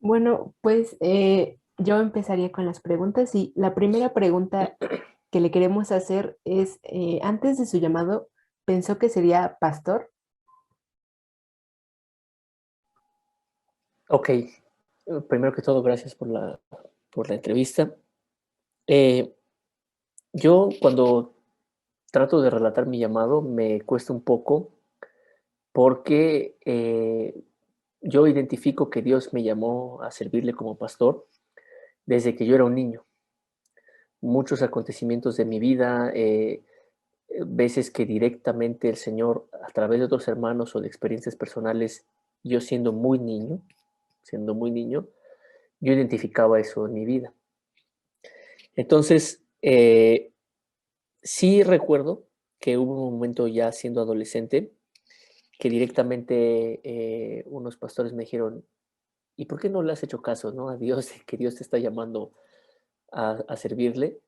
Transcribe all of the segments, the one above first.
Bueno, pues yo empezaría con las preguntas y la primera pregunta que le queremos hacer es, antes de su llamado, ¿pensó que sería pastor? Ok, primero que todo, gracias por la entrevista. Eh, yo cuando trato de relatar mi llamado me cuesta un poco porque yo identifico que Dios me llamó a servirle como pastor desde que yo era un niño. Muchos acontecimientos de mi vida, veces que directamente el Señor, a través de otros hermanos o de experiencias personales, yo siendo muy niño, yo identificaba eso en mi vida. Entonces, sí recuerdo que hubo un momento ya siendo adolescente que directamente unos pastores me dijeron, ¿y por qué no le has hecho caso, no, a Dios, que Dios te está llamando a servirle?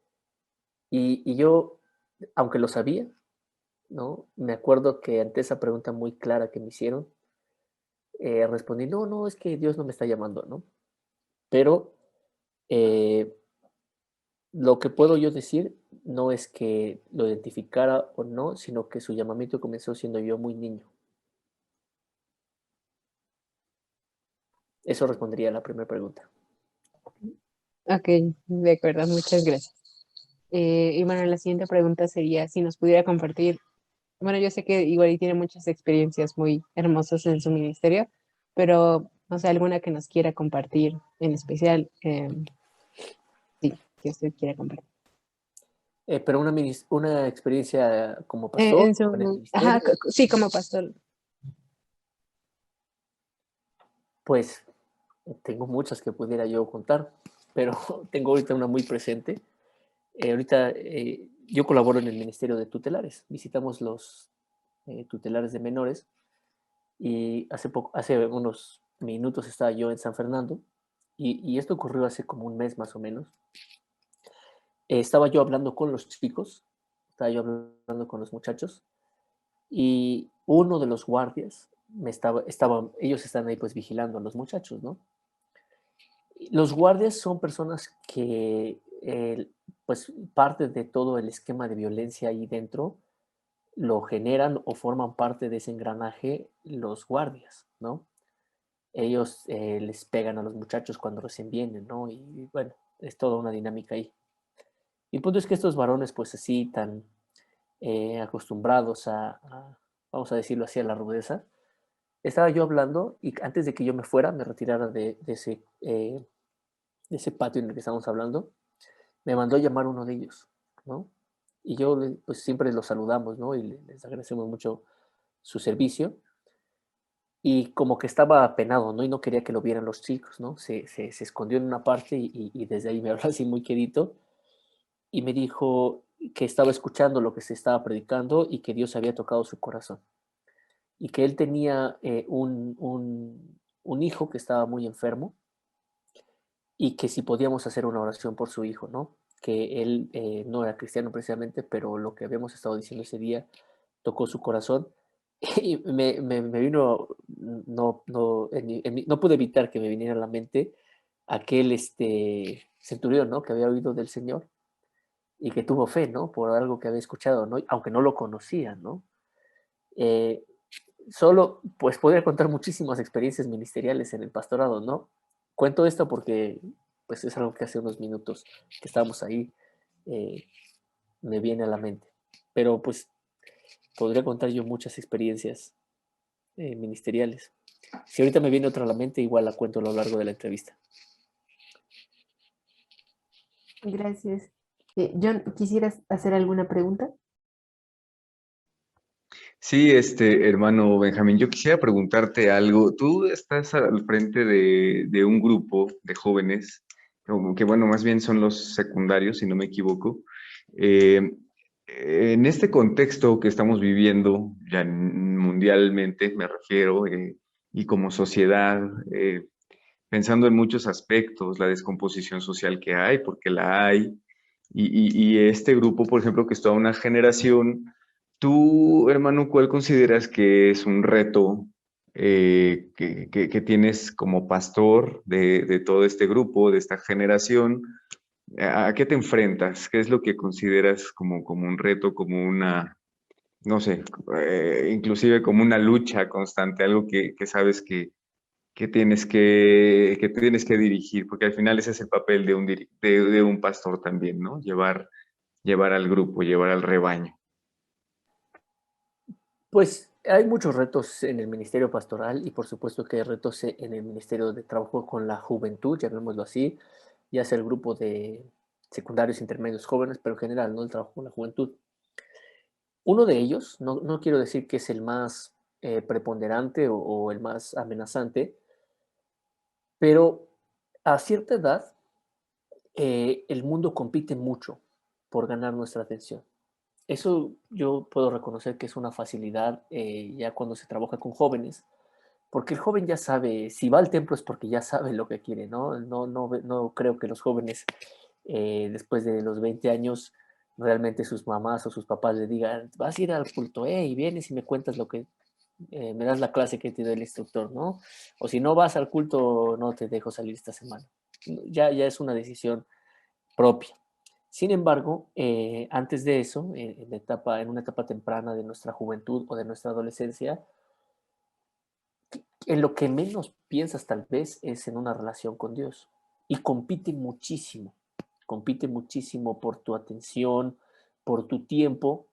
Y yo, aunque lo sabía, ¿no? Me acuerdo que ante esa pregunta muy clara que me hicieron, respondí, no, no, es que Dios no me está llamando, ¿no? Pero eh, lo que puedo yo decir no es que lo identificara o no, sino que su llamamiento comenzó siendo yo muy niño. Eso respondería a la primera pregunta. Ok, de acuerdo, muchas gracias. Y bueno, la siguiente pregunta sería si nos pudiera compartir, bueno, yo sé que igual y tiene muchas experiencias muy hermosas en su ministerio, pero no sé, alguna que nos quiera compartir en especial, sí, que usted quiera compartir. Pero una experiencia como pastor En o en el su, ajá, ministerio, sí, como pastor. pues tengo muchas que pudiera yo contar, pero tengo ahorita una muy presente. Ahorita yo colaboro en el Ministerio de Tutelares. Visitamos los tutelares de menores y hace unos minutos estaba yo en San Fernando y esto ocurrió hace como un mes más o menos. Estaba yo hablando con los chicos, estaba yo hablando con los muchachos y uno de los guardias ellos están ahí pues vigilando a los muchachos, ¿no? Los guardias son personas que, pues, parte de todo el esquema de violencia ahí dentro lo generan o forman parte de ese engranaje los guardias, ¿no? Ellos les pegan a los muchachos cuando recién vienen, ¿no? Y bueno, es toda una dinámica ahí. Y el punto es que estos varones, pues así, tan acostumbrados vamos a decirlo así, a la rudeza, estaba yo hablando y antes de que yo me fuera, me retirara de ese patio en el que estábamos hablando, me mandó a llamar uno de ellos, ¿no? Y yo, pues siempre los saludamos, ¿no? Y les agradecemos mucho su servicio. Y como que estaba apenado, ¿no? Y no quería que lo vieran los chicos, ¿no? Se escondió en una parte y desde ahí me habló así muy quedito y me dijo que estaba escuchando lo que se estaba predicando y que Dios había tocado su corazón. Y que él tenía un hijo que estaba muy enfermo y que si podíamos hacer una oración por su hijo, ¿no? Que él no era cristiano precisamente, pero lo que habíamos estado diciendo ese día tocó su corazón y me vino, no pude evitar que me viniera a la mente aquel centurión, ¿no? Que había oído del Señor y que tuvo fe, ¿no? Por algo que había escuchado, ¿no? Aunque no lo conocía, ¿no? Eh, Solo, pues podría contar muchísimas experiencias ministeriales en el pastorado, ¿no? Cuento esto porque, pues es algo que hace unos minutos que estábamos ahí, eh, me viene a la mente. Pero pues podría contar yo muchas experiencias ministeriales. Si ahorita me viene otra a la mente, igual la cuento a lo largo de la entrevista. Gracias. John, ¿quisieras hacer alguna pregunta? Sí, hermano Benjamín, yo quisiera preguntarte algo. Tú estás al frente de un grupo de jóvenes, como que bueno, más bien son los secundarios, si no me equivoco. Eh, en este contexto que estamos viviendo, ya mundialmente me refiero, y como sociedad, pensando en muchos aspectos, la descomposición social que hay, porque la hay, y este grupo, por ejemplo, que es toda una generación. Tú, hermano, ¿cuál consideras que es un reto que tienes como pastor de todo este grupo, de esta generación. ¿A qué te enfrentas? ¿Qué es lo que consideras como un reto, como una, no sé, inclusive como una lucha constante, algo que sabes que tienes que dirigir? Porque al final ese es el papel de un pastor también, ¿no? Llevar al grupo, llevar al rebaño. Pues hay muchos retos en el ministerio pastoral y por supuesto que hay retos en el ministerio de trabajo con la juventud, llamémoslo así, ya sea el grupo de secundarios, intermedios, jóvenes, pero en general, ¿no? El trabajo con la juventud. Uno de ellos, no quiero decir que es el más preponderante o el más amenazante, pero a cierta edad el mundo compite mucho por ganar nuestra atención. Eso yo puedo reconocer que es una facilidad ya cuando se trabaja con jóvenes, porque el joven ya sabe, si va al templo es porque ya sabe lo que quiere, ¿no? No creo que los jóvenes después de los 20 años realmente sus mamás o sus papás le digan, vas a ir al culto, y vienes y me cuentas lo que, me das la clase que te dio el instructor, ¿no? O si no vas al culto, no te dejo salir esta semana. Ya es una decisión propia. Sin embargo, antes de eso, en una etapa temprana de nuestra juventud o de nuestra adolescencia, en lo que menos piensas tal vez es en una relación con Dios. Y compite muchísimo por tu atención, por tu tiempo,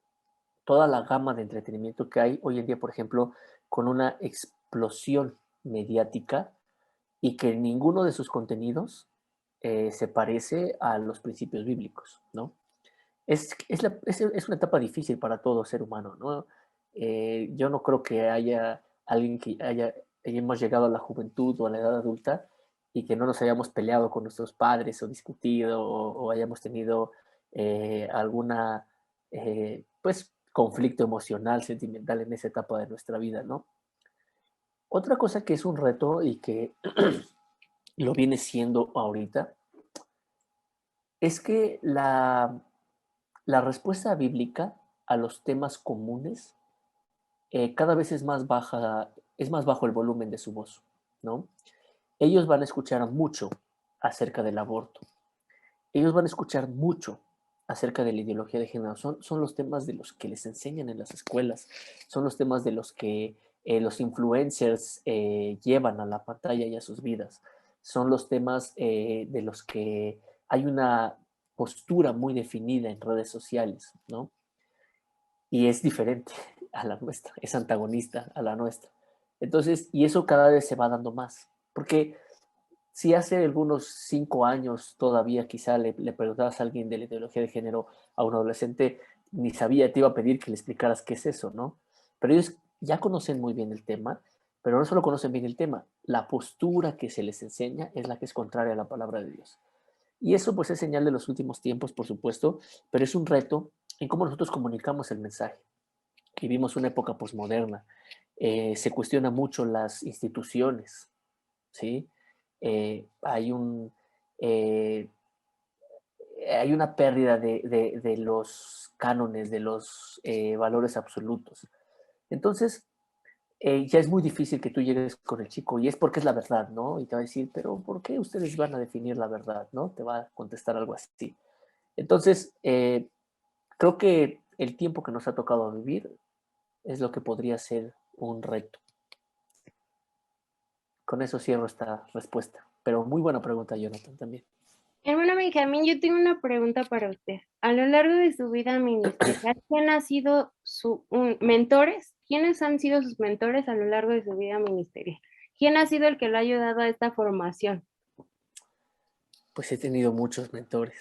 toda la gama de entretenimiento que hay hoy en día, por ejemplo, con una explosión mediática y que ninguno de sus contenidos se parece a los principios bíblicos, ¿no? Es una etapa difícil para todo ser humano, ¿no? Yo no creo que haya alguien que hayamos llegado a la juventud o a la edad adulta y que no nos hayamos peleado con nuestros padres o discutido o hayamos tenido alguna, pues, conflicto emocional, sentimental en esa etapa de nuestra vida, ¿no? Otra cosa que es un reto y que lo viene siendo ahorita es que la respuesta bíblica a los temas comunes cada vez es más bajo el volumen de su voz, ¿no? Ellos van a escuchar mucho acerca del aborto. Ellos van a escuchar mucho acerca de la ideología de género. Son los temas de los que les enseñan en las escuelas. Son los temas de los que los influencers llevan a la pantalla y a sus vidas. Son los temas de los que hay una postura muy definida en redes sociales, ¿no? Y es diferente a la nuestra, es antagonista a la nuestra. Entonces, y eso cada vez se va dando más, porque si hace algunos 5 años todavía quizá le preguntabas a alguien de la ideología de género a un adolescente, ni sabía, te iba a pedir que le explicaras qué es eso, ¿no? Pero ellos ya conocen muy bien el tema, pero no solo conocen bien el tema, la postura que se les enseña es la que es contraria a la palabra de Dios. Y eso pues es señal de los últimos tiempos, por supuesto, pero es un reto en cómo nosotros comunicamos el mensaje. Vivimos una época posmoderna. Se cuestiona mucho las instituciones, ¿sí? Hay eh, hay una pérdida de los cánones, de los valores absolutos. Entonces, ya es muy difícil que tú llegues con el chico y es porque es la verdad, ¿no? Y te va a decir, pero ¿por qué ustedes van a definir la verdad, ¿no? Te va a contestar algo así. Entonces, creo que el tiempo que nos ha tocado vivir es lo que podría ser un reto. Con eso cierro esta respuesta. Pero muy buena pregunta, Jonathan, también. Hermano Benjamín, yo tengo una pregunta para usted. A lo largo de su vida ministerial, ¿quién ha sido sus mentores? ¿Quiénes han sido sus mentores a lo largo de su vida ministerial? ¿Quién ha sido el que lo ha ayudado a esta formación? Pues he tenido muchos mentores,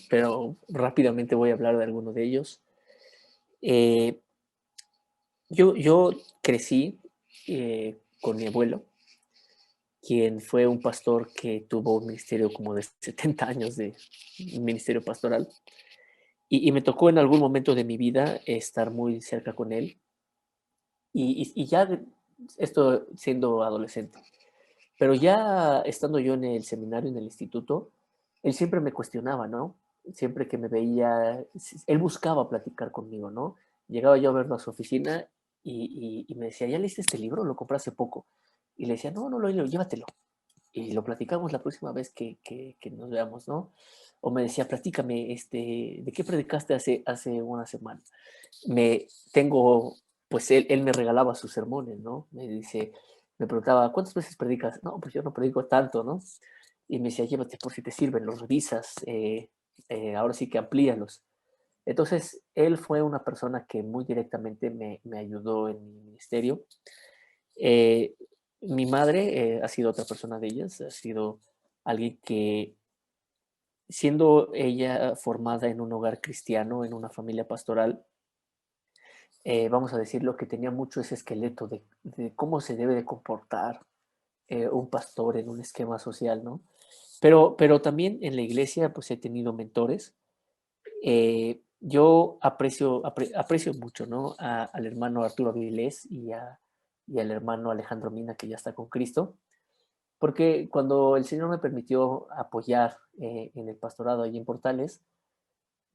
pero rápidamente voy a hablar de alguno de ellos. Eh, yo crecí con mi abuelo, quien fue un pastor que tuvo un ministerio como de 70 años de ministerio pastoral. Y me tocó en algún momento de mi vida estar muy cerca con él. Y ya esto siendo adolescente. Pero ya estando yo en el seminario, en el instituto, él siempre me cuestionaba, ¿no? Siempre que me veía, él buscaba platicar conmigo, ¿no? Llegaba yo a verlo a su oficina y me decía, ¿ya leíste este libro? Lo compré hace poco. Y le decía, no, no lo he leído, llévatelo. Y lo platicamos la próxima vez que nos veamos, ¿no? O me decía, platícame, ¿de qué predicaste hace una semana? Pues él me regalaba sus sermones, ¿no? Me preguntaba, ¿cuántas veces predicas? No, pues yo no predico tanto, ¿no? Y me decía, llévate por si te sirven, los revisas, ahora sí que amplíalos. Entonces, él fue una persona que muy directamente me ayudó en mi ministerio. Eh, Mi madre ha sido otra persona de ellas, ha sido alguien que, siendo ella formada en un hogar cristiano, en una familia pastoral, vamos a decirlo, que tenía mucho ese esqueleto de cómo se debe de comportar un pastor en un esquema social, ¿no? Pero también en la iglesia, pues he tenido mentores. Yo aprecio mucho, ¿no? Al hermano Arturo Avilés y al hermano Alejandro Mina, que ya está con Cristo, porque cuando el Señor me permitió apoyar en el pastorado allí en Portales,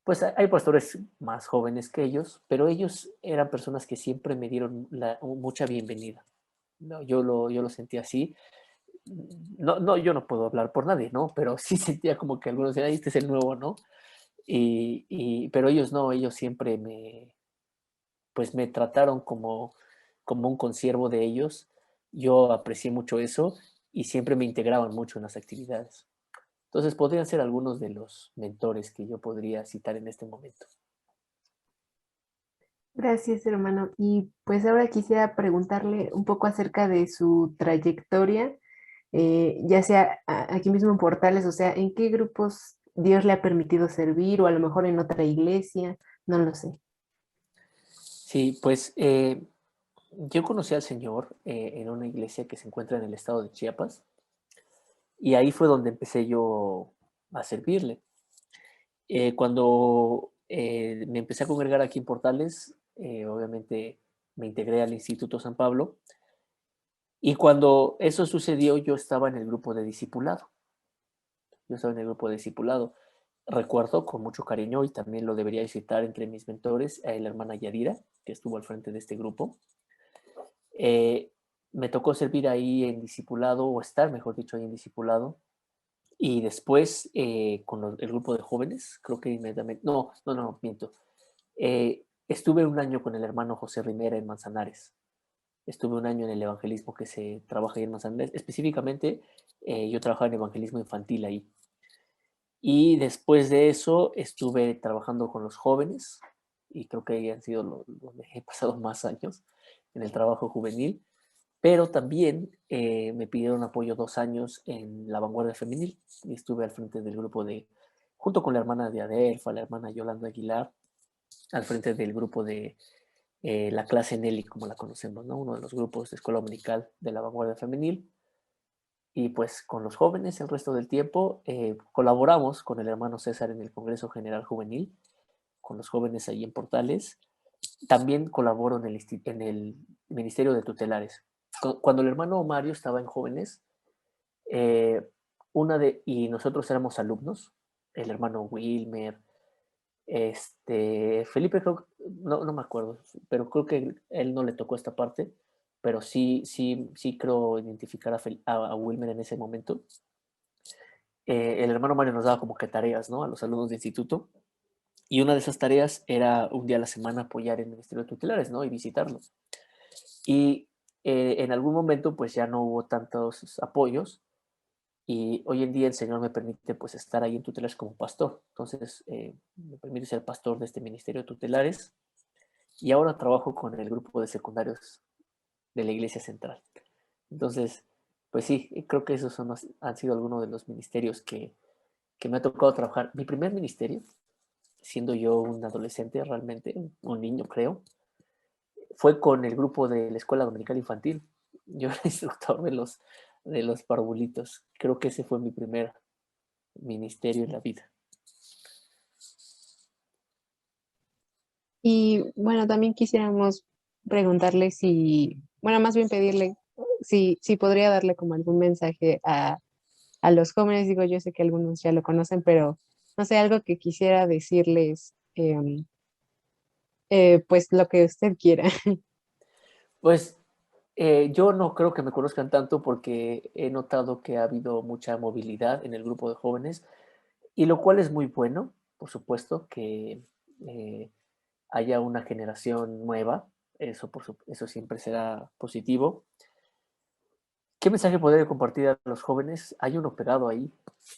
pues hay pastores más jóvenes que ellos, pero ellos eran personas que siempre me dieron mucha bienvenida. No, yo lo sentía así. No, no, yo no puedo hablar por nadie, ¿no? Pero sí sentía como que algunos decían, este es el nuevo, ¿no? Pero ellos no, ellos siempre pues me trataron como un consiervo de ellos. Yo aprecié mucho eso y siempre me integraban mucho en las actividades. Entonces podrían ser algunos de los mentores que yo podría citar en este momento. Gracias, hermano. Y pues ahora quisiera preguntarle un poco acerca de su trayectoria, ya sea aquí mismo en Portales, o sea, ¿en qué grupos Dios le ha permitido servir o a lo mejor en otra iglesia? No lo sé. Sí, pues yo conocí al Señor en una iglesia que se encuentra en el estado de Chiapas y ahí fue donde empecé yo a servirle. Cuando me empecé a congregar aquí en Portales, obviamente me integré al Instituto San Pablo y cuando eso sucedió yo estaba en el grupo de discipulado. Yo estaba en el grupo de discipulado. Recuerdo con mucho cariño y también lo debería citar entre mis mentores a la hermana Yadira, que estuvo al frente de este grupo. Eh, Me tocó servir ahí en discipulado, o estar, mejor dicho, ahí en discipulado. Y después con el grupo de jóvenes, creo que inmediatamente, no, miento. Estuve un año con el hermano José Rimera en Manzanares. Estuve un año en el evangelismo que se trabaja ahí en Manzanares. Específicamente, yo trabajaba en evangelismo infantil ahí. Y después de eso estuve trabajando con los jóvenes y creo que ahí han sido donde he pasado más años en el trabajo juvenil, pero también me pidieron apoyo 2 años en la vanguardia femenil y estuve al frente del grupo junto con la hermana de Adelfa, la hermana Yolanda Aguilar, al frente del grupo de la clase Nelly, como la conocemos, ¿no? Uno de los grupos de escuela dominical de la vanguardia femenil. Y pues con los jóvenes el resto del tiempo colaboramos con el hermano César en el Congreso General Juvenil, con los jóvenes ahí en Portales. También colaboro en el Ministerio de Tutelares. Cuando el hermano Mario estaba en jóvenes, eh, y nosotros éramos alumnos, el hermano Wilmer, Felipe, no me acuerdo, pero creo que él no le tocó esta parte, pero sí creo identificar a Wilmer en ese momento. El hermano Mario nos daba como que tareas, ¿no? A los alumnos de instituto. Y una de esas tareas era un día a la semana apoyar el Ministerio de Tutelares, ¿no? Y visitarlos. Y en algún momento, pues ya no hubo tantos apoyos. Y hoy en día el Señor me permite, pues, estar ahí en Tutelares como pastor. Entonces, me permite ser pastor de este Ministerio de Tutelares. Y ahora trabajo con el grupo de secundarios de la Iglesia Central. Entonces, pues sí, creo que esos han sido algunos de los ministerios que me ha tocado trabajar. Mi primer ministerio, siendo yo un adolescente realmente, un niño creo, fue con el grupo de la Escuela Dominical Infantil. Yo era instructor de los parvulitos. Creo que ese fue mi primer ministerio en la vida. Y bueno, también quisiéramos preguntarle si, bueno, más bien pedirle si podría darle como algún mensaje a los jóvenes. Digo, yo sé que algunos ya lo conocen, pero no sé, algo que quisiera decirles, pues lo que usted quiera. Pues yo no creo que me conozcan tanto porque he notado que ha habido mucha movilidad en el grupo de jóvenes y lo cual es muy bueno, por supuesto, que eh, haya una generación nueva, eso siempre será positivo. ¿Qué mensaje podría compartir a los jóvenes? Hay uno pegado ahí,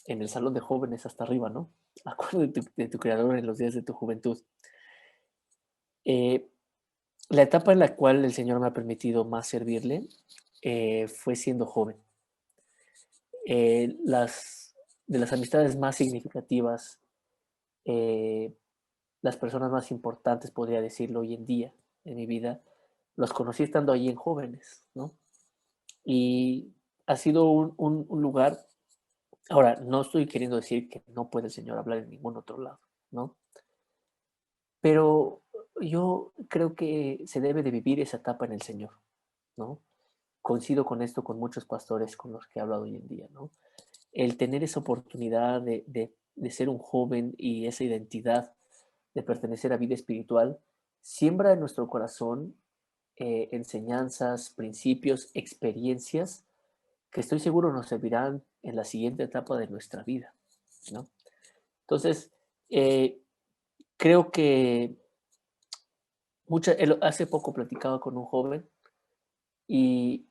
en el salón de jóvenes hasta arriba, ¿no? Acuérdate de tu creador en los días de tu juventud. Eh, la etapa en la cual el Señor me ha permitido más servirle fue siendo joven. De las amistades más significativas, eh, las personas más importantes, podría decirlo hoy en día en mi vida, los conocí estando ahí en jóvenes, ¿no? Y ha sido un lugar. Ahora, no estoy queriendo decir que no puede el Señor hablar en ningún otro lado, ¿no? Pero yo creo que se debe de vivir esa etapa en el Señor, ¿no? Coincido con esto con muchos pastores con los que he hablado hoy en día, ¿no? El tener esa oportunidad de ser un joven y esa identidad de pertenecer a vida espiritual, siembra en nuestro corazón enseñanzas, principios, experiencias que estoy seguro nos servirán en la siguiente etapa de nuestra vida, ¿no? Entonces, eh, creo que hace poco platicaba con un joven y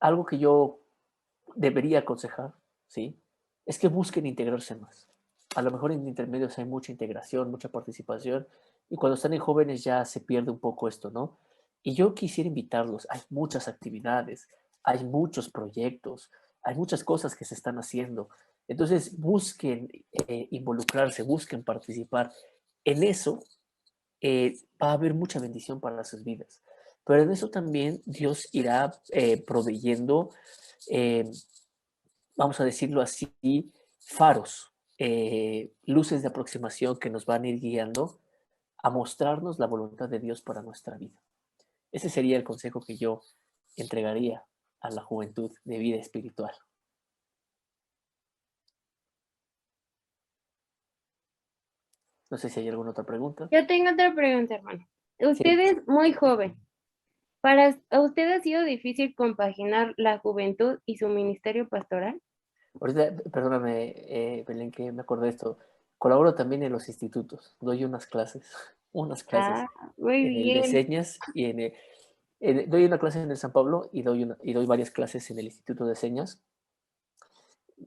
algo que yo debería aconsejar, ¿sí? Es que busquen integrarse más. A lo mejor en intermedios hay mucha integración, mucha participación, y cuando están en jóvenes ya se pierde un poco esto, ¿no? Y yo quisiera invitarlos, hay muchas actividades, hay muchos proyectos, hay muchas cosas que se están haciendo. Entonces busquen involucrarse, busquen participar. En eso va a haber mucha bendición para sus vidas. Pero en eso también Dios irá proveyendo, eh, vamos a decirlo así, faros, luces de aproximación que nos van a ir guiando a mostrarnos la voluntad de Dios para nuestra vida. Ese sería el consejo que yo entregaría a la juventud de vida espiritual. No sé si hay alguna otra pregunta. Yo tengo otra pregunta, hermano. Usted Sí. es muy joven. ¿Para usted ha sido difícil compaginar la juventud y su ministerio pastoral? Ahorita, perdóname, Belén, que me acordé de esto. Colaboro también en los institutos. Doy unas clases, unas clases Ah, muy en el de bien. señas y doy una clase en el San Pablo y doy varias clases en el Instituto de Señas.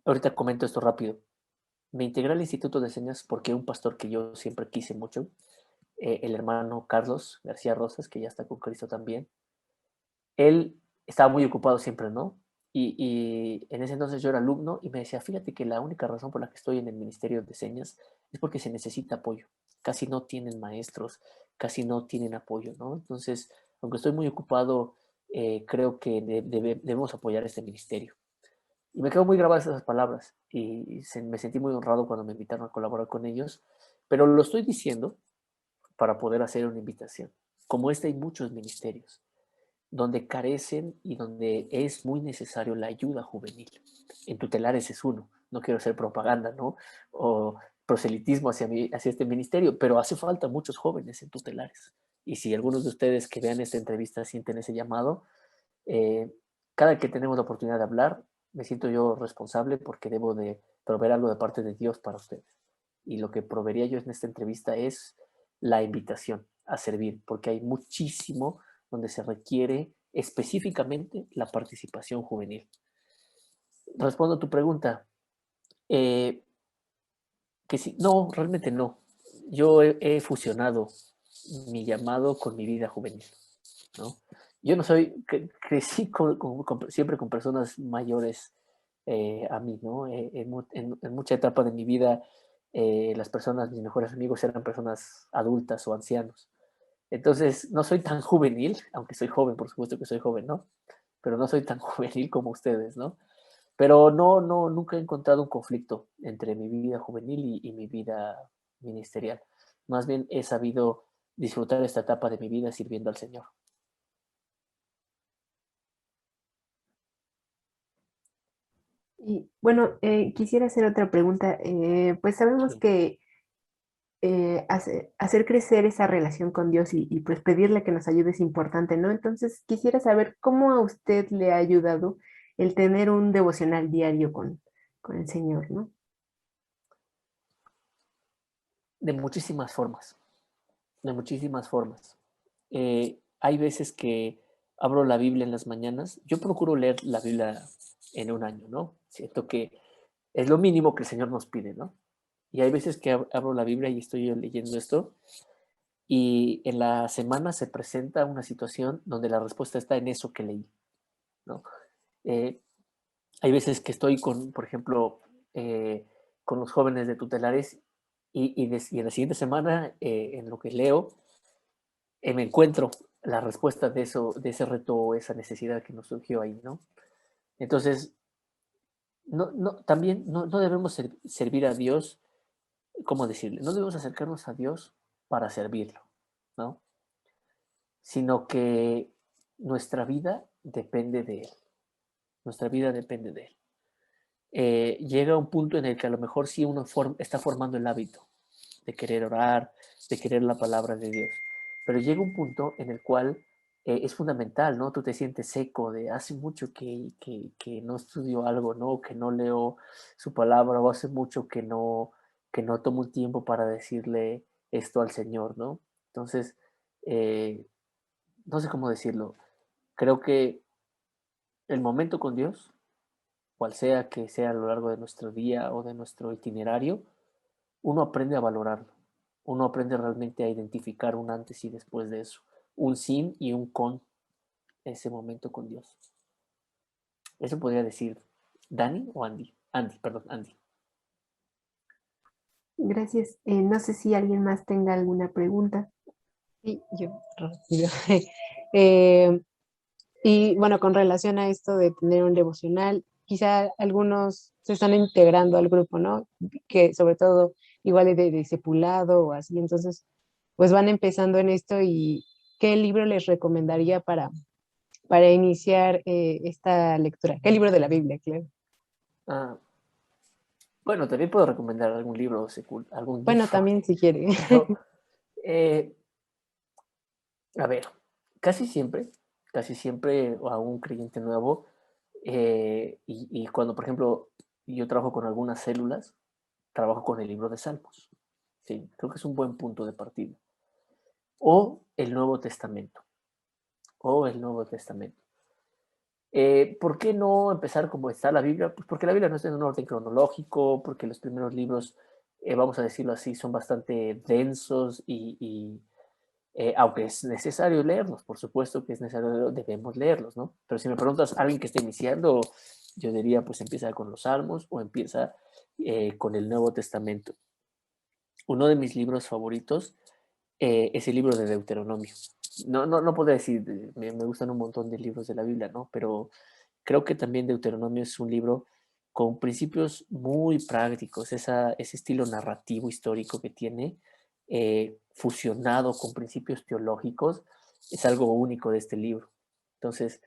Ahorita comento esto rápido. Me integré al Instituto de Señas porque un pastor que yo siempre quise mucho, el hermano Carlos García Rosas, que ya está con Cristo también, él estaba muy ocupado siempre, ¿no? Y en ese entonces yo era alumno y me decía, fíjate que la única razón por la que estoy en el Ministerio de Señas es porque se necesita apoyo. Casi no tienen maestros, casi no tienen apoyo, ¿no? Entonces, aunque estoy muy ocupado, creo que debemos apoyar este ministerio. Y me quedo muy grabadas esas palabras y me sentí muy honrado cuando me invitaron a colaborar con ellos, pero lo estoy diciendo para poder hacer una invitación. Como este hay muchos ministerios donde carecen y donde es muy necesario la ayuda juvenil. En tutelares es uno, no quiero hacer propaganda, ¿no? O proselitismo hacia este ministerio, pero hace falta muchos jóvenes en tutelares. Y si algunos de ustedes que vean esta entrevista sienten ese llamado, eh, cada que tenemos la oportunidad de hablar, me siento yo responsable porque debo de proveer algo de parte de Dios para ustedes. Y lo que proveería yo en esta entrevista es la invitación a servir, porque hay muchísimo donde se requiere específicamente la participación juvenil. Respondo a tu pregunta. Eh, que sí, no, realmente no. Yo he fusionado mi llamado con mi vida juvenil, ¿no? Yo no soy, crecí siempre con personas mayores a mí, ¿no? En mucha etapa de mi vida, las personas, mis mejores amigos eran personas adultas o ancianos. Entonces, no soy tan juvenil, aunque soy joven, por supuesto que soy joven, ¿no? Pero no soy tan juvenil como ustedes, ¿no? Pero nunca he encontrado un conflicto entre mi vida juvenil y mi vida ministerial. Más bien he sabido disfrutar esta etapa de mi vida sirviendo al Señor. Y bueno, quisiera hacer otra pregunta. Pues sabemos Sí. que hacer crecer esa relación con Dios y pues pedirle que nos ayude es importante, ¿no? Entonces quisiera saber cómo a usted le ha ayudado el tener un devocional diario con el Señor, ¿no? De muchísimas formas, de muchísimas formas. Hay veces que abro la Biblia en las mañanas. Yo procuro leer la Biblia en un año, ¿no? Siento que es lo mínimo que el Señor nos pide, ¿no? Y hay veces que abro la Biblia y estoy yo leyendo esto y en la semana se presenta una situación donde la respuesta está en eso que leí, ¿no? Eh, Hay veces que estoy con, por ejemplo, con los jóvenes de tutelares y en la siguiente semana, en lo que leo, me encuentro la respuesta de eso, de ese reto o esa necesidad que nos surgió ahí, ¿no? Entonces, también no debemos servir a Dios, ¿cómo decirle? No debemos acercarnos a Dios para servirlo, ¿no? Sino que nuestra vida depende de Él. Nuestra vida depende de Él. Llega un punto en el que a lo mejor sí uno está formando el hábito de querer orar, de querer la palabra de Dios, pero llega un punto en el cual es fundamental, ¿no? Tú te sientes seco de hace mucho que no estudio algo, ¿no? Que no leo su palabra o hace mucho que no tomo un tiempo para decirle esto al Señor, ¿no? Entonces, eh, no sé cómo decirlo. Creo que el momento con Dios, cual sea que sea a lo largo de nuestro día o de nuestro itinerario, uno aprende a valorarlo. Uno aprende realmente a identificar un antes y después de eso. Un sin y un con ese momento con Dios. Eso podría decir Dani o Andy. Andy, perdón, Andy. Gracias. No sé si alguien más tenga alguna pregunta. Sí, yo rápido. Eh, y bueno, con relación a esto de tener un devocional, quizá algunos se están integrando al grupo, ¿no? Que sobre todo igual de discipulado o así, entonces pues van empezando en esto y ¿qué libro les recomendaría para iniciar esta lectura? ¿Qué libro de la Biblia, claro? Ah, bueno, también puedo recomendar algún libro, algún libro, Bueno, también si quiere. pero eh, a ver, casi siempre a un creyente nuevo, y cuando, por ejemplo, yo trabajo con algunas células, trabajo con el libro de Salmos. Sí, creo que es un buen punto de partida. O el Nuevo Testamento. O el Nuevo Testamento. ¿Por qué no empezar como está la Biblia? Pues porque la Biblia no está en un orden cronológico, porque los primeros libros, vamos a decirlo así, son bastante densos aunque es necesario leerlos, por supuesto que es necesario, debemos leerlos, ¿no? Pero si me preguntas a alguien que esté iniciando, yo diría, pues empieza con los Salmos o empieza con el Nuevo Testamento. Uno de mis libros favoritos es el libro de Deuteronomio. No puedo decir, me gustan un montón de libros de la Biblia, ¿no? Pero creo que también Deuteronomio es un libro con principios muy prácticos, ese estilo narrativo histórico que tiene, fusionado con principios teológicos, es algo único de este libro. Entonces,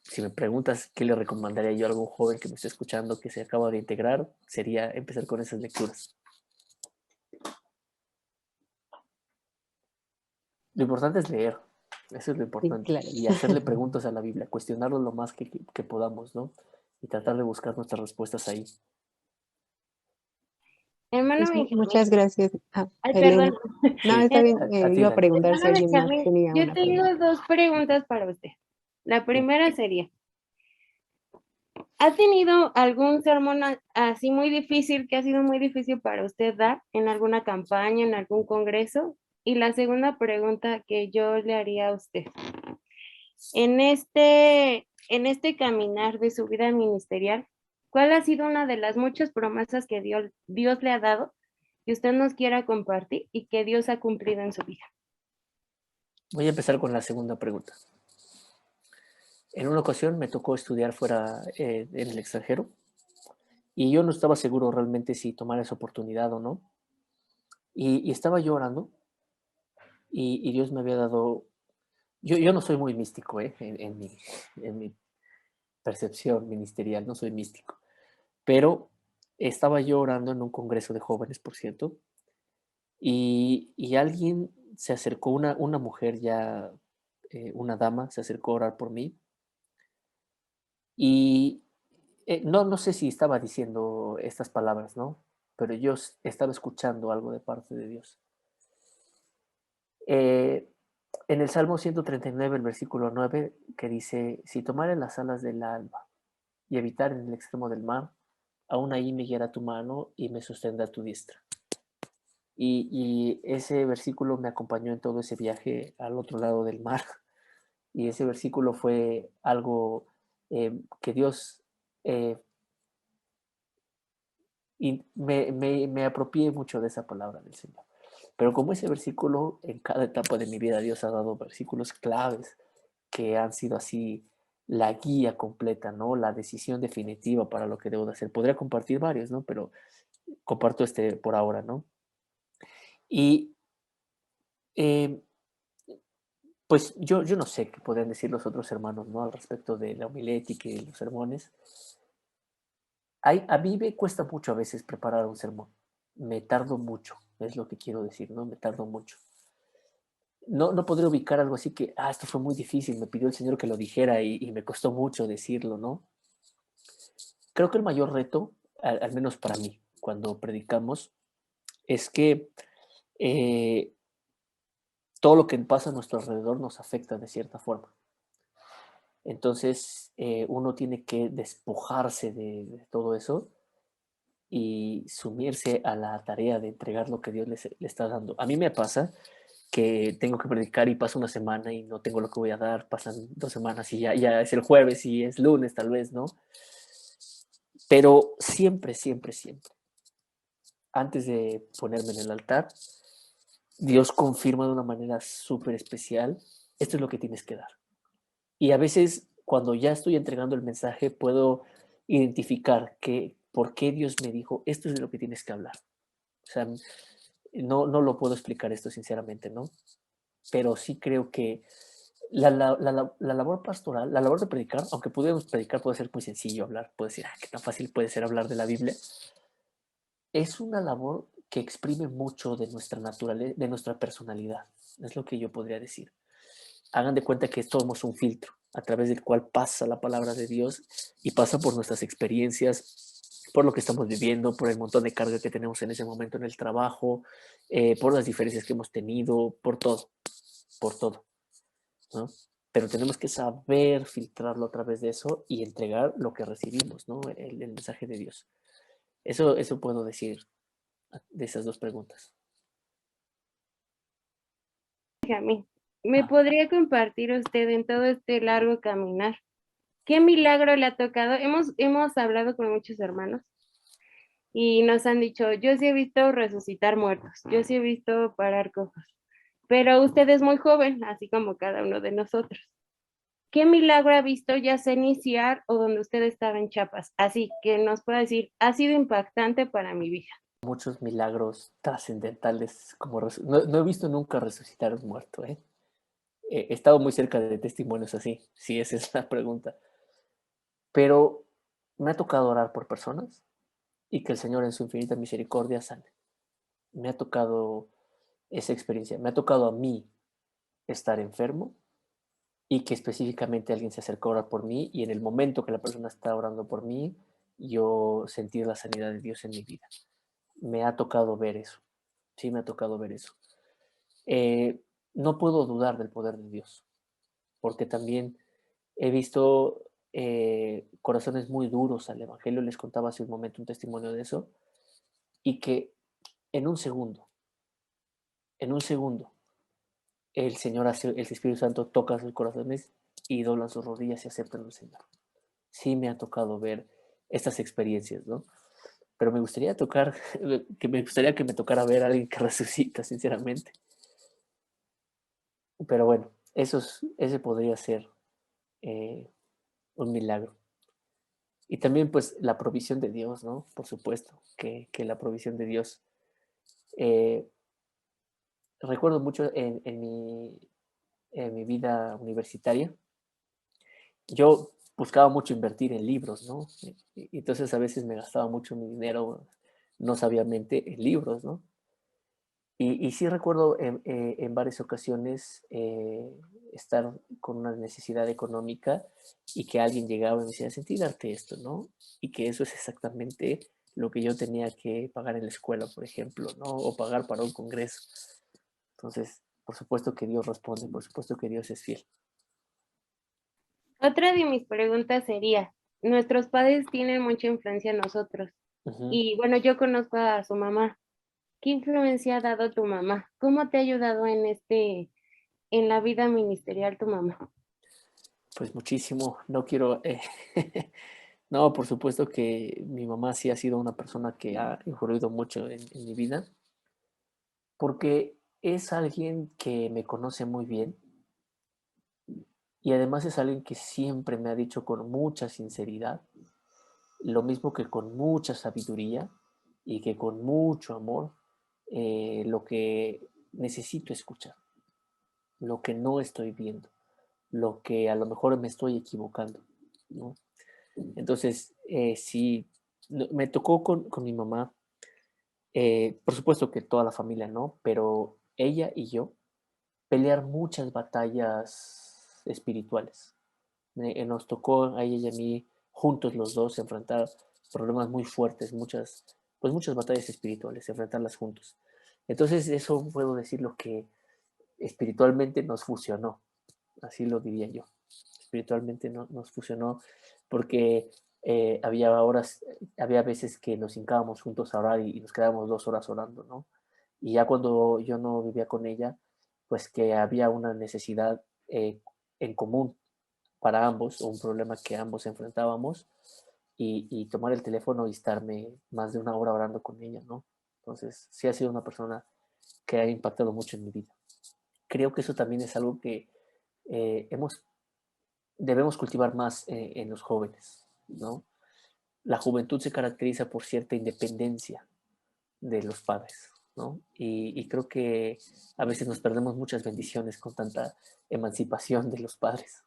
si me preguntas qué le recomendaría yo a algún joven que me esté escuchando que se acaba de integrar, sería empezar con esas lecturas. Lo importante es leer, eso es lo Sí, importante, claro. y hacerle preguntas a la Biblia, cuestionarlo lo más que podamos, ¿no? Y tratar de buscar nuestras respuestas ahí. Hermano Pues Benjamín, muchas gracias. Ah, ay, Elena. perdón. No, Sí, está bien. a ti, Iba a Dani. preguntar si Hermano alguien más Benjamín, tenía yo una tengo pregunta. 2 preguntas para usted. La Sí. primera sería, ¿ha tenido algún sermón así muy difícil, que ha sido muy difícil para usted dar en alguna campaña, en algún congreso? Y la segunda pregunta que yo le haría a usted, en este caminar de su vida ministerial, ¿cuál ha sido una de las muchas promesas que Dios le ha dado que usted nos quiera compartir y que Dios ha cumplido en su vida? Voy a empezar con la segunda pregunta. En una ocasión me tocó estudiar fuera, en el extranjero, y yo no estaba seguro realmente si tomar esa oportunidad o no. Y estaba yo orando y Dios me había dado... Yo no soy muy místico, en mi percepción ministerial, no soy místico. Pero estaba yo orando en un congreso de jóvenes, por cierto, y alguien se acercó, una mujer ya, una dama, se acercó a orar por mí y no sé si estaba diciendo estas palabras, ¿no? Pero yo estaba escuchando algo de parte de Dios. Eh, en el Salmo 139, el versículo 9, que dice, si tomare las alas del alba y habitar en el extremo del mar, aún ahí me guiará tu mano y me sostendrá tu diestra. Y ese versículo me acompañó en todo ese viaje al otro lado del mar. Y ese versículo fue algo que Dios, eh, y me apropié mucho de esa palabra del Señor. Pero como ese versículo, en cada etapa de mi vida Dios ha dado versículos claves que han sido así la guía completa, ¿no? La decisión definitiva para lo que debo de hacer. Podría compartir varios, ¿no? Pero comparto este por ahora, ¿no? Y eh, pues yo no sé qué podrían decir los otros hermanos, ¿no? Al respecto de la homilética y los sermones. A mí me cuesta mucho a veces preparar un sermón. Me tardo mucho, es lo que quiero decir, ¿no? Me tardo mucho. No podría ubicar algo así que, esto fue muy difícil, me pidió el Señor que lo dijera y me costó mucho decirlo, ¿no? Creo que el mayor reto, al menos para mí, cuando predicamos, es que eh, todo lo que pasa a nuestro alrededor nos afecta de cierta forma. Entonces, uno tiene que despojarse de todo eso y sumirse a la tarea de entregar lo que Dios le está dando. A mí me pasa que tengo que predicar y pasa una semana y no tengo lo que voy a dar, pasan 2 semanas y ya es el jueves y es lunes tal vez, ¿no? Pero siempre, siempre, siempre, antes de ponerme en el altar, Dios confirma de una manera súper especial, esto es lo que tienes que dar. Y a veces cuando ya estoy entregando el mensaje puedo identificar por qué Dios me dijo, esto es de lo que tienes que hablar. O sea, no lo puedo explicar esto sinceramente, ¿no? Pero sí creo que la labor pastoral, la labor de predicar, aunque pudiéramos predicar, puede ser muy sencillo hablar, puede decir, qué tan fácil puede ser hablar de la Biblia, es una labor que exprime mucho de nuestra naturaleza, de nuestra personalidad, es lo que yo podría decir. Hagan de cuenta que somos un filtro a través del cual pasa la palabra de Dios y pasa por nuestras experiencias, por lo que estamos viviendo, por el montón de carga que tenemos en ese momento en el trabajo, por las diferencias que hemos tenido, por todo, ¿no? Pero tenemos que saber filtrarlo a través de eso y entregar lo que recibimos, ¿no? El mensaje de Dios. Eso puedo decir de esas dos preguntas. Benjamín, ¿me Ah. podría compartir usted en todo este largo caminar? ¿Qué milagro le ha tocado? Hemos hablado con muchos hermanos y nos han dicho, yo sí he visto resucitar muertos, yo sí he visto parar cojos, pero usted es muy joven, así como cada uno de nosotros. ¿Qué milagro ha visto ya sea iniciar o donde usted estaba en Chiapas? Así que nos pueda decir, ha sido impactante para mi vida. Muchos milagros trascendentales, como no he visto nunca resucitar un muerto, ¿eh? He estado muy cerca de testimonios así, si esa es la pregunta. Pero me ha tocado orar por personas y que el Señor en su infinita misericordia sane. Me ha tocado esa experiencia. Me ha tocado a mí estar enfermo y que específicamente alguien se acercó a orar por mí y en el momento que la persona está orando por mí, yo sentí la sanidad de Dios en mi vida. Me ha tocado ver eso. Sí, me ha tocado ver eso. Eh, no puedo dudar del poder de Dios, porque también he visto corazones muy duros al Evangelio. Les contaba hace un momento un testimonio de eso, y que en un segundo, en un segundo, el Señor hace, el Espíritu Santo toca sus corazones y doblan sus rodillas y aceptan al Señor. Sí me ha tocado ver estas experiencias, ¿no? Pero me gustaría que me tocara ver a alguien que resucita, sinceramente. Pero bueno, ese podría ser eh, un milagro. Y también pues la provisión de Dios, ¿no? Por supuesto, que la provisión de Dios. Eh, recuerdo mucho en mi vida universitaria, yo buscaba mucho invertir en libros, ¿no? Y entonces a veces me gastaba mucho mi dinero no sabiamente en libros, ¿no? Y sí recuerdo en varias ocasiones estar con una necesidad económica y que alguien llegaba y me decía, sentí darte esto, ¿no? Y que eso es exactamente lo que yo tenía que pagar en la escuela, por ejemplo, ¿no? O pagar para un congreso. Entonces, por supuesto que Dios responde, por supuesto que Dios es fiel. Otra de mis preguntas sería, nuestros padres tienen mucha influencia en nosotros. Ujú. Y bueno, yo conozco a su mamá. ¿Qué influencia ha dado tu mamá? ¿Cómo te ha ayudado en la vida ministerial tu mamá? Pues muchísimo, no quiero... no, por supuesto que mi mamá sí ha sido una persona que ha influido mucho en mi vida, porque es alguien que me conoce muy bien y además es alguien que siempre me ha dicho con mucha sinceridad, lo mismo que con mucha sabiduría y que con mucho amor, lo que necesito escuchar, lo que no estoy viendo, lo que a lo mejor me estoy equivocando, ¿no? Entonces, sí, me tocó con mi mamá, por supuesto que toda la familia, ¿no? Pero ella y yo pelear muchas batallas espirituales. Nos tocó a ella y a mí, juntos los dos, enfrentar problemas muy fuertes, muchas batallas espirituales, enfrentarlas juntos. Entonces, eso puedo decir lo que espiritualmente nos fusionó, así lo diría yo. Espiritualmente nos fusionó porque había veces que nos hincábamos juntos a orar y nos quedábamos 2 horas orando, ¿no? Y ya cuando yo no vivía con ella, pues que había una necesidad en común para ambos, o un problema que ambos enfrentábamos, y tomar el teléfono y estarme más de 1 hora orando con ella, ¿no? Entonces, sí ha sido una persona que ha impactado mucho en mi vida. Creo que eso también es algo que eh, hemos, debemos cultivar más en los jóvenes, ¿no? La juventud se caracteriza por cierta independencia de los padres, ¿no? Y creo que a veces nos perdemos muchas bendiciones con tanta emancipación de los padres.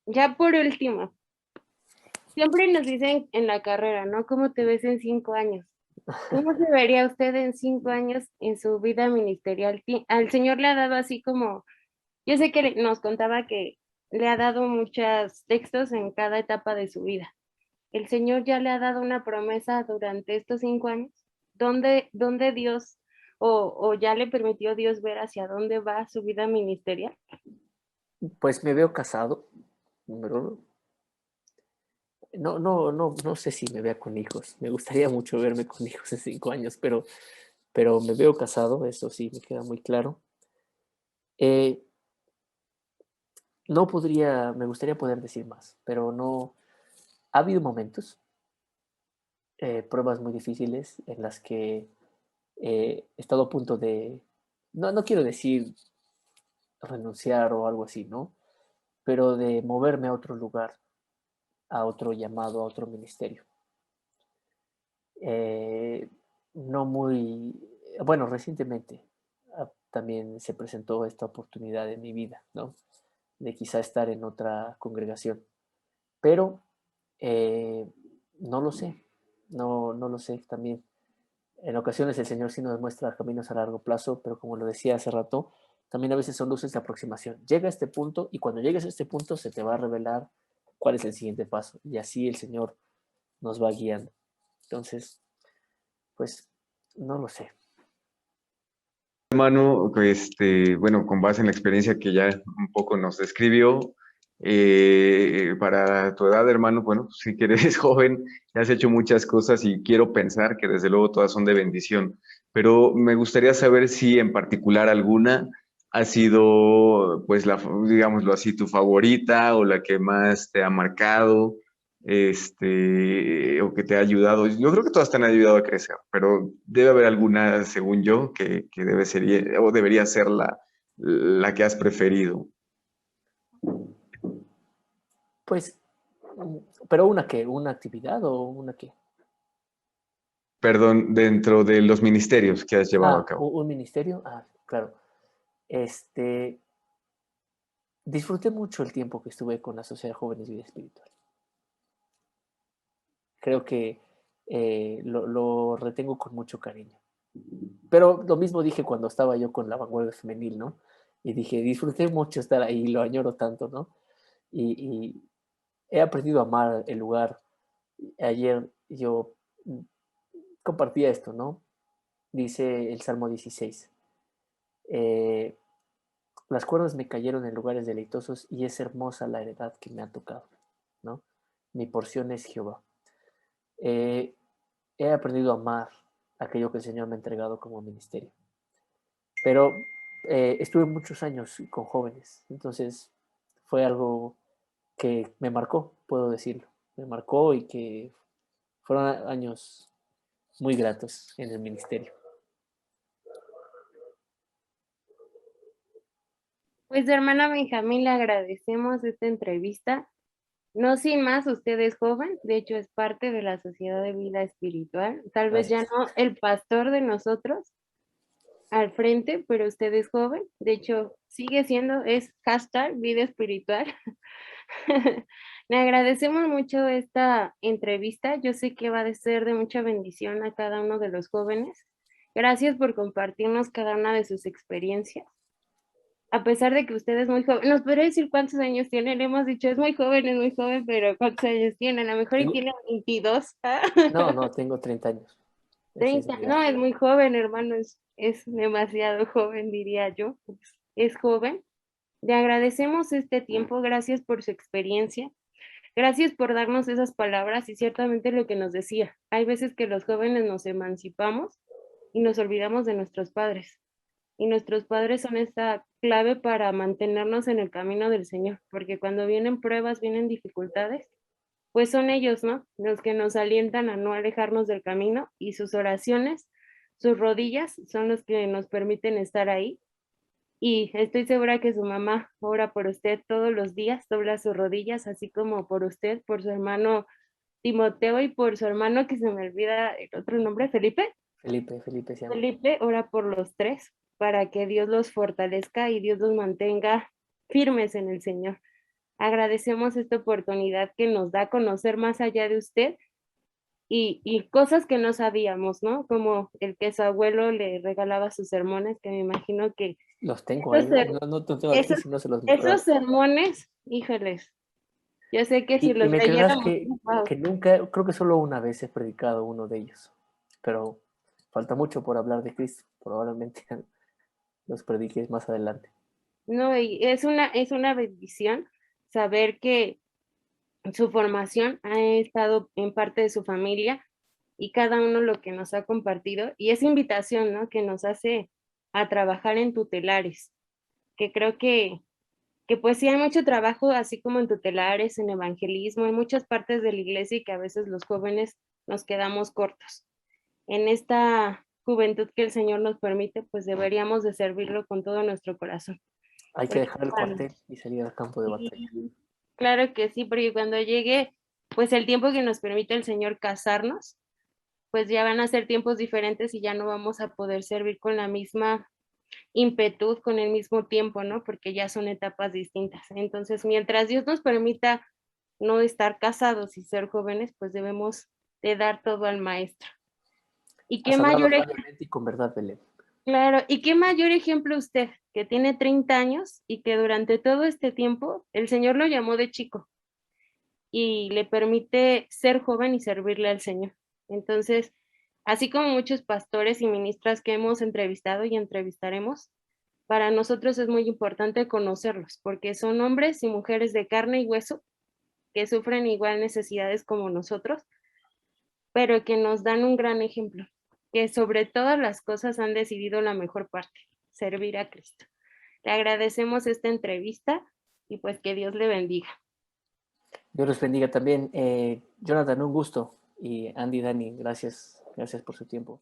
Ya por último, siempre nos dicen en la carrera, ¿no? ¿Cómo te ves en 5 años? ¿Cómo se vería usted en 5 años en su vida ministerial? Al Señor le ha dado así como, yo sé que nos contaba que le ha dado muchos textos en cada etapa de su vida. ¿El Señor ya le ha dado una promesa durante estos 5 años? ¿Dónde Dios o ya le permitió Dios ver hacia dónde va su vida ministerial? Pues me veo casado, número uno. No sé si me vea con hijos. Me gustaría mucho verme con hijos en 5 años, pero me veo casado, eso sí, me queda muy claro. Eh, no podría, me gustaría poder decir más, pero no. Ha habido momentos, pruebas muy difíciles en las que he estado a punto de, no quiero decir renunciar o algo así, ¿no? Pero de moverme a otro lugar, a otro llamado, a otro ministerio. Eh, no muy, bueno, recientemente también se presentó esta oportunidad en mi vida, ¿no? De quizá estar en otra congregación, pero eh, no lo sé, no lo sé también. En ocasiones el Señor sí nos muestra caminos a largo plazo, pero como lo decía hace rato, también a veces son luces de aproximación. Llega a este punto y cuando llegues a este punto se te va a revelar cuál es el siguiente paso y así el Señor nos va guiando. Entonces, pues no lo sé. Hermano, bueno, con base en la experiencia que ya un poco nos describió, para tu edad, hermano, bueno, sí que eres joven, ya has hecho muchas cosas y quiero pensar que desde luego todas son de bendición, pero me gustaría saber si en particular alguna ha sido, pues, digámoslo así, tu favorita o la que más te ha marcado, o que te ha ayudado. Yo creo que todas te han ayudado a crecer, pero debe haber alguna, según yo, que debe ser o debería ser la que has preferido. Pues, pero una actividad o una qué. Perdón, dentro de los ministerios que has llevado a cabo. Un ministerio. Claro. Este, disfruté mucho el tiempo que estuve con la Sociedad Jóvenes Vida Espiritual. Creo que lo retengo con mucho cariño. Pero lo mismo dije cuando estaba yo con la vanguardia femenil, ¿no? Y dije, disfruté mucho estar ahí, lo añoro tanto, ¿no? Y he aprendido a amar el lugar. Ayer yo compartía esto, ¿no? Dice el Salmo 16. eh, las cuerdas me cayeron en lugares deleitosos y es hermosa la heredad que me ha tocado, ¿no? Mi porción es Jehová. Eh, he aprendido a amar aquello que el Señor me ha entregado como ministerio. Pero estuve muchos años con jóvenes, entonces fue algo que me marcó, puedo decirlo. Me marcó y que fueron años muy gratos en el ministerio. Pues hermana Benjamín, le agradecemos esta entrevista. No sin más, usted es joven, de hecho es parte de la Sociedad de Vida Espiritual. Tal vez ya Gracias. no el pastor de nosotros al frente, pero usted es joven. De hecho, sigue siendo, es hashtag Vida Espiritual. Le agradecemos mucho esta entrevista. Yo sé que va a ser de mucha bendición a cada uno de los jóvenes. Gracias por compartirnos cada una de sus experiencias. A pesar de que usted es muy joven, ¿nos podría decir cuántos años tiene? Le hemos dicho, es muy joven, pero ¿cuántos años tiene? A lo mejor y Tengo, tiene 22. no, tengo 30 años. Esa es 30. mi edad. No, es muy joven, hermano, es demasiado joven, diría yo. Es joven. Le agradecemos este tiempo, gracias por su experiencia. Gracias por darnos esas palabras y ciertamente lo que nos decía. Hay veces que los jóvenes nos emancipamos y nos olvidamos de nuestros padres. Y nuestros padres son esta clave para mantenernos en el camino del Señor, porque cuando vienen pruebas, vienen dificultades, pues son ellos, ¿no? Los que nos alientan a no alejarnos del camino y sus oraciones, sus rodillas son los que nos permiten estar ahí. Y estoy segura que su mamá ora por usted todos los días, dobla sus rodillas, así como por usted, por su hermano Timoteo y por su hermano que se me olvida el otro nombre, Felipe. Felipe se llama. Felipe ora por los tres para que Dios los fortalezca y Dios los mantenga firmes en el Señor. Agradecemos esta oportunidad que nos da a conocer más allá de usted y cosas que no sabíamos, ¿no? Como el que su abuelo le regalaba sus sermones, que me imagino que Los tengo ahí. esos, No tengo aquí, si no se los esos guardo. sermones, híjoles, yo sé que si Y los me creerás leyéramos, wow. que nunca, creo que solo una vez he predicado uno de ellos. Pero falta mucho por hablar de Cristo. Probablemente los prediques más adelante. No, y es una bendición saber que su formación ha estado en parte de su familia y cada uno lo que nos ha compartido y esa invitación, ¿no? Que nos hace a trabajar en tutelares, que creo que pues sí hay mucho trabajo, así como en tutelares, en evangelismo, en muchas partes de la iglesia y que a veces los jóvenes nos quedamos cortos. En esta juventud que el Señor nos permite, pues deberíamos de servirlo con todo nuestro corazón. Hay que Porque dejar el cuartel y salir al campo de batalla. sí, claro que sí, porque cuando llegue, pues el tiempo que nos permite el Señor casarnos, pues ya van a ser tiempos diferentes y ya no vamos a poder servir con la misma ímpetu, con el mismo tiempo, ¿no? Porque ya son etapas distintas. Entonces, mientras Dios nos permita no estar casados y ser jóvenes, pues debemos de dar todo al maestro. ¿Y qué Has hablado mayor, sabiamente y con verdad, Belén. claro, y qué mayor ejemplo usted, que tiene 30 años y que durante todo este tiempo el Señor lo llamó de chico y le permite ser joven y servirle al Señor? Entonces, así como muchos pastores y ministras que hemos entrevistado y entrevistaremos, para nosotros es muy importante conocerlos, porque son hombres y mujeres de carne y hueso que sufren igual necesidades como nosotros, pero que nos dan un gran ejemplo, que sobre todas las cosas han decidido la mejor parte, servir a Cristo. Le agradecemos esta entrevista y pues que Dios le bendiga. Dios los bendiga también. Jonathan, un gusto. Y Andy, Dani, gracias por su tiempo.